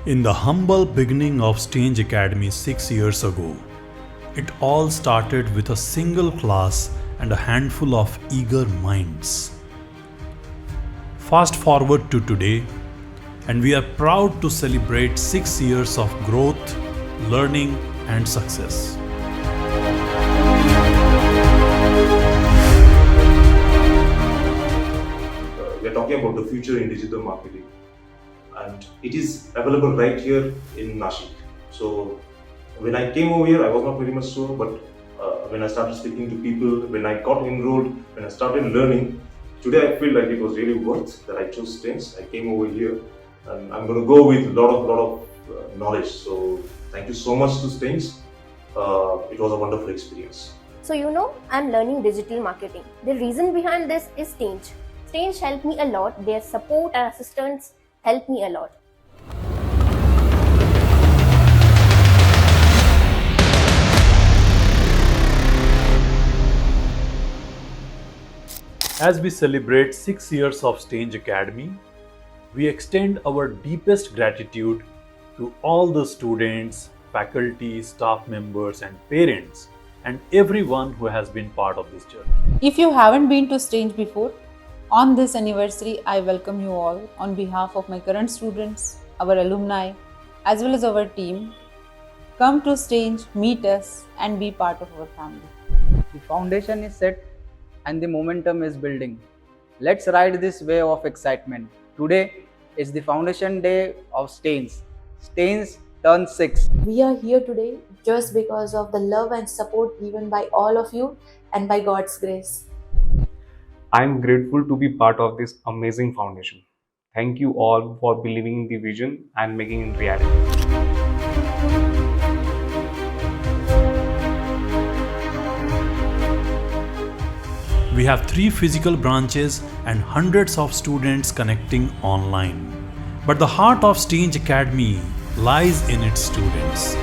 In the humble beginning of STAENZ Academy 6 years ago, it all started with a single class and a handful of eager minds. Fast forward to today, and we are proud to celebrate 6 years of growth, learning, and success. We are talking about the future in digital marketing, and it is available right here in Nashik. So when I came over here, I was not very much sure, but when I started speaking to people, when I got enrolled, when I started learning, today I feel like it was really worth that I chose STAENZ. I came over here, and I'm going to go with a lot of knowledge. So thank you so much to STAENZ. It was a wonderful experience. So I'm learning digital marketing. The reason behind this is STAENZ. STAENZ helped me a lot. Their support and assistance helped me a lot. As we celebrate 6 years of STAENZ Academy, we extend our deepest gratitude to all the students, faculty, staff members, and parents, and everyone who has been part of this journey. If you haven't been to STAENZ before, on this anniversary, I welcome you all on behalf of my current students, our alumni, as well as our team. Come to STAENZ, meet us, and be part of our family. The foundation is set and the momentum is building. Let's ride this wave of excitement. Today is the foundation day of STAENZ. STAENZ turns 6. We are here today just because of the love and support given by all of you and by God's grace. I'm grateful to be part of this amazing foundation. Thank you all for believing in the vision and making it reality. We have 3 physical branches and hundreds of students connecting online. But the heart of STAENZ Academy lies in its students.